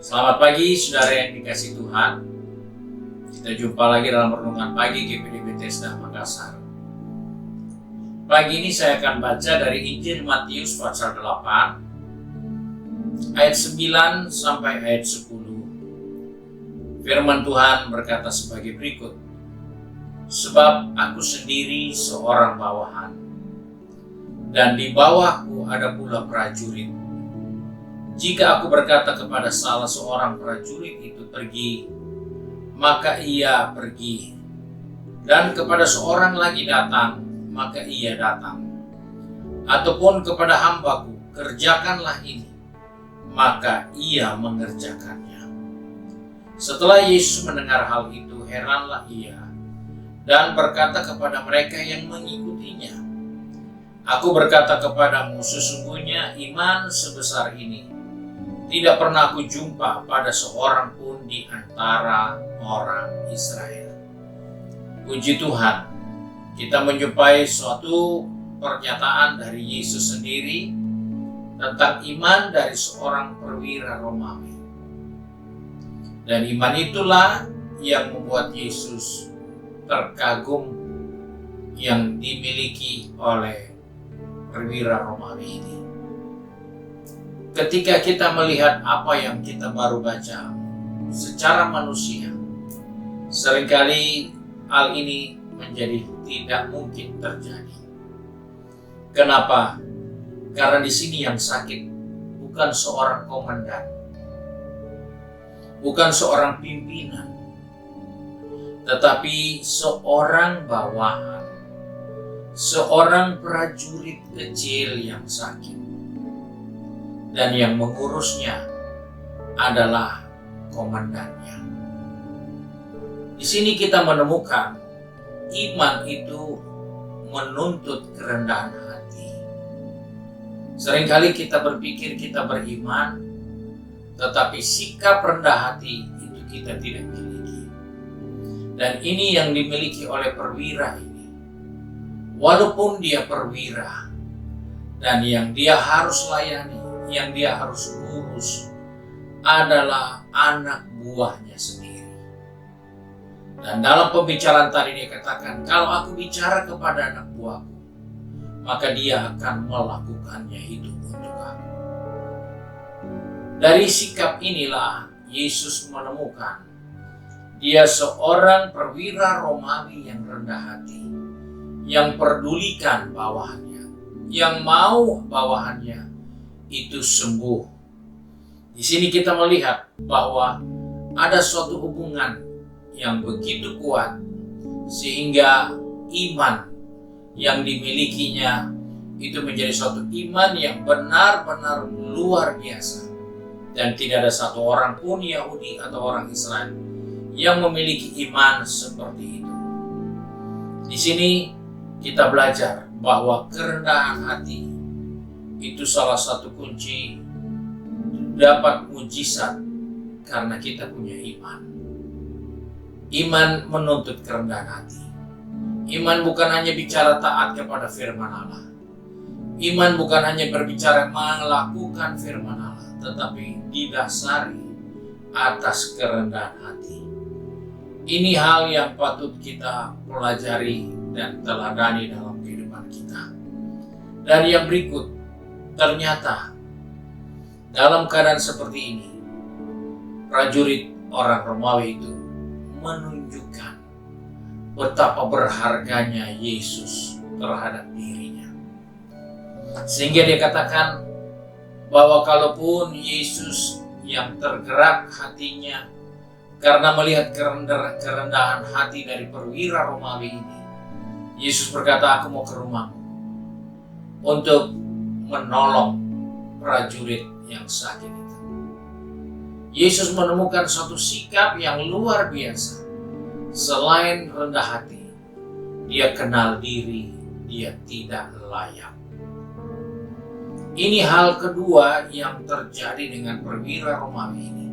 Selamat pagi saudara yang dikasihi Tuhan. Kita jumpa lagi dalam renungan pagi GPD Bethesda Makassar. Pagi ini saya akan baca dari Injil Matius pasal 8 ayat 9 sampai ayat 10. Firman Tuhan berkata sebagai berikut. Sebab aku sendiri seorang bawahan, dan di bawahku ada pula prajurit. Jika aku berkata kepada salah seorang prajurit itu pergi, maka ia pergi. Dan kepada seorang lagi datang, maka ia datang. Ataupun kepada hambaku, kerjakanlah ini, maka ia mengerjakannya. Setelah Yesus mendengar hal itu, heranlah ia, dan berkata kepada mereka yang mengikutinya, Aku berkata kepadamu, sesungguhnya iman sebesar ini tidak pernah aku jumpa pada seorang pun di antara orang Israel. Puji Tuhan, kita menjumpai suatu pernyataan dari Yesus sendiri tentang iman dari seorang perwira Romawi. Dan iman itulah yang membuat Yesus terkagum yang dimiliki oleh perwira Romawi ini. Ketika kita melihat apa yang kita baru baca secara manusia, seringkali hal ini menjadi tidak mungkin terjadi. Kenapa? Karena di sini yang sakit bukan seorang komandan, bukan seorang pimpinan, tetapi seorang bawahan, seorang prajurit kecil yang sakit. Dan yang mengurusnya adalah komandannya. Di sini kita menemukan iman itu menuntut kerendahan hati. Seringkali kita berpikir kita beriman, tetapi sikap rendah hati itu kita tidak miliki. Dan ini yang dimiliki oleh perwira ini. Walaupun dia perwira, dan yang dia harus layani, yang dia harus urus adalah anak buahnya sendiri. Dan dalam pembicaraan tadi dia katakan, kalau aku bicara kepada anak buahku, maka dia akan melakukannya itu untuk aku. Dari sikap inilah Yesus menemukan dia seorang perwira Romawi yang rendah hati, yang pedulikan bawahannya, yang mau bawahannya itu sembuh. Di sini kita melihat bahwa ada suatu hubungan yang begitu kuat sehingga iman yang dimilikinya itu menjadi suatu iman yang benar-benar luar biasa. Dan tidak ada satu orang pun Yahudi atau orang Israel yang memiliki iman seperti itu. Di sini kita belajar bahwa kerendahan hati itu salah satu kunci dapat mujizat karena kita punya iman. Iman menuntut kerendahan hati. Iman bukan hanya bicara taat kepada firman Allah. Iman bukan hanya berbicara melakukan firman Allah, tetapi didasari atas kerendahan hati. Ini hal yang patut kita pelajari dan teladani dalam kehidupan kita. Dan yang berikut, ternyata dalam keadaan seperti ini, prajurit orang Romawi itu menunjukkan betapa berharganya Yesus terhadap dirinya. Sehingga dia katakan bahwa kalaupun Yesus yang tergerak hatinya karena melihat kerendahan hati dari perwira Romawi ini, Yesus berkata, aku mau ke rumahmu untuk menolong prajurit yang sakit itu. Yesus menemukan suatu sikap yang luar biasa. Selain rendah hati, dia kenal diri, dia tidak layak. Ini hal kedua yang terjadi dengan perwira Romawi ini.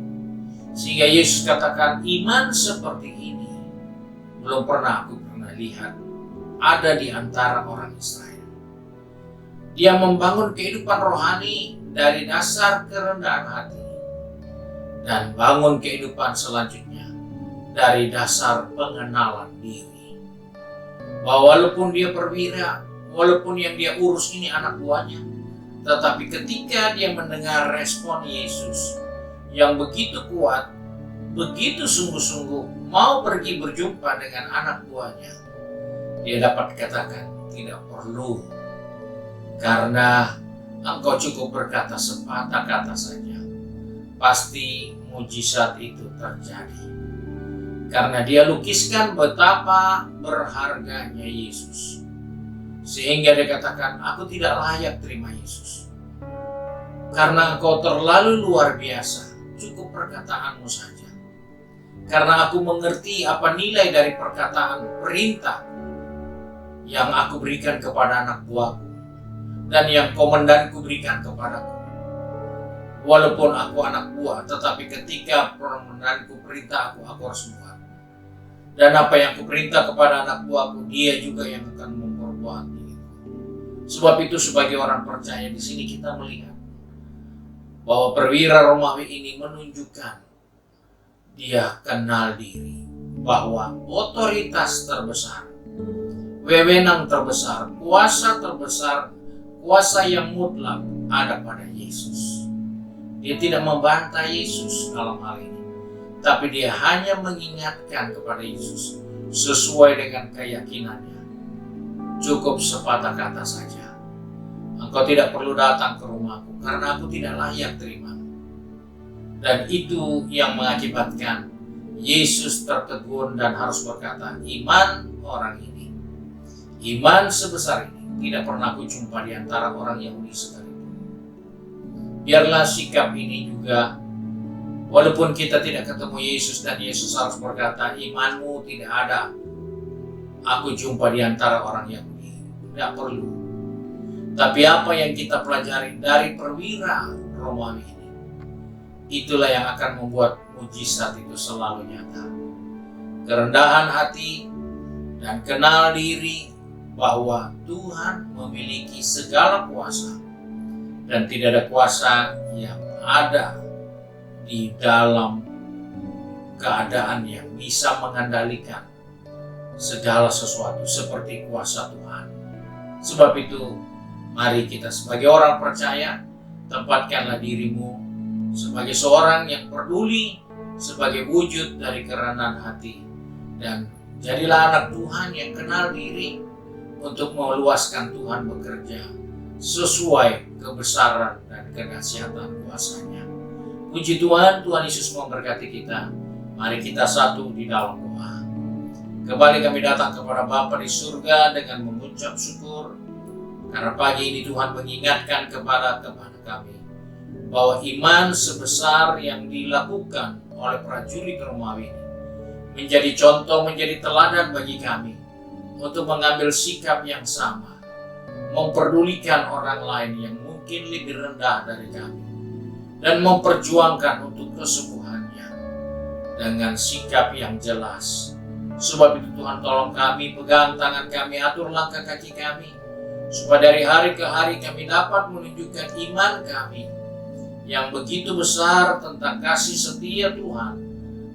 Sehingga Yesus katakan, iman seperti ini belum pernah aku lihat ada di antara orang Israel. Dia membangun kehidupan rohani dari dasar kerendahan hati. dan bangun kehidupan selanjutnya dari dasar pengenalan diri. Bahwa walaupun dia perwira, walaupun yang dia urus ini anak buahnya, tetapi ketika dia mendengar respon Yesus yang begitu kuat, begitu sungguh-sungguh mau pergi berjumpa dengan anak buahnya, dia dapat katakan, tidak perlu, karena engkau cukup berkata sepatah kata saja, pasti mujizat itu terjadi. Karena dia lukiskan betapa berharganya Yesus, sehingga dia katakan, aku tidak layak terima Yesus, karena engkau terlalu luar biasa, cukup perkataanmu saja. Karena aku mengerti apa nilai dari perkataan perintah yang aku berikan kepada anak buahku dan yang komandanku berikan kepadaku. Walaupun aku anak buah, tetapi ketika komandanku perintah aku harus buat. Dan apa yang kuperintah kepada anak buahku, dia juga yang akan memperbuat itu. Sebab itu sebagai orang percaya di sini kita melihat bahwa perwira Romawi ini menunjukkan dia kenal diri, bahwa otoritas terbesar, wewenang terbesar, kuasa yang mutlak ada pada Yesus. Dia tidak membantah Yesus dalam hal ini, tapi dia hanya mengingatkan kepada Yesus sesuai dengan keyakinannya. Cukup sepatah kata saja, engkau tidak perlu datang ke rumahku karena aku tidak layak terima. Dan itu yang mengakibatkan Yesus tertegun dan harus berkata, iman orang ini, iman sebesar ini tidak pernah aku jumpa di antara orang Yahudi sekalipun. Biarlah sikap ini juga, walaupun kita tidak ketemu Yesus dan Yesus harus berkata, imanmu tidak ada aku jumpa di antara orang Yahudi. Tidak perlu. Tapi apa yang kita pelajari dari perwira Romawi ini, itulah yang akan membuat mujizat itu selalu nyata. Kerendahan hati dan kenal diri bahwa Tuhan memiliki segala kuasa dan tidak ada kuasa yang ada di dalam keadaan yang bisa mengendalikan segala sesuatu seperti kuasa Tuhan. Sebab itu, mari kita sebagai orang percaya, tempatkanlah dirimu sebagai seorang yang peduli, sebagai wujud dari kerendahan hati, dan jadilah anak Tuhan yang kenal diri untuk meluaskan Tuhan bekerja sesuai kebesaran dan kedahsyatan kuasa-Nya. Puji Tuhan, Tuhan Yesus memberkati kita. Mari kita satu di dalam doa. Kembali kami datang kepada Bapa di surga dengan mengucap syukur, karena pagi ini Tuhan mengingatkan kepada kami bahwa iman sebesar yang dilakukan oleh prajurit Romawi ini menjadi contoh, menjadi teladan bagi kami untuk mengambil sikap yang sama, memperdulikan orang lain yang mungkin lebih rendah dari kami, dan memperjuangkan untuk kesembuhannya dengan sikap yang jelas. Sebab itu Tuhan, tolong kami, pegang tangan kami, atur langkah kaki kami, supaya dari hari ke hari kami dapat menunjukkan iman kami yang begitu besar tentang kasih setia Tuhan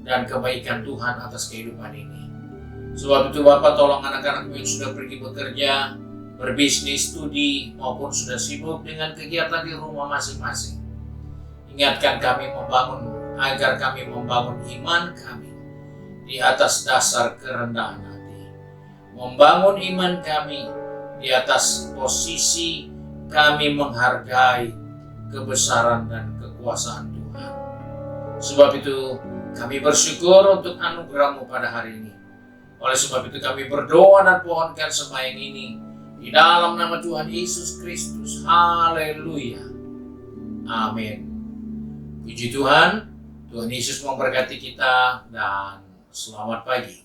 dan kebaikan Tuhan atas kehidupan ini. Sebab itu Bapak, tolong anak-anak yang sudah pergi bekerja, berbisnis, studi, maupun sudah sibuk dengan kegiatan di rumah masing-masing. Ingatkan kami agar kami membangun iman kami di atas dasar kerendahan hati. Membangun iman kami di atas posisi kami menghargai kebesaran dan kekuasaan Tuhan. Sebab itu kami bersyukur untuk anugerah-Mu pada hari ini. Oleh sebab itu kami berdoa dan pohonkan sembahyang ini di dalam nama Tuhan Yesus Kristus. Haleluya. Amin. Puji Tuhan, Tuhan Yesus memberkati kita dan selamat pagi.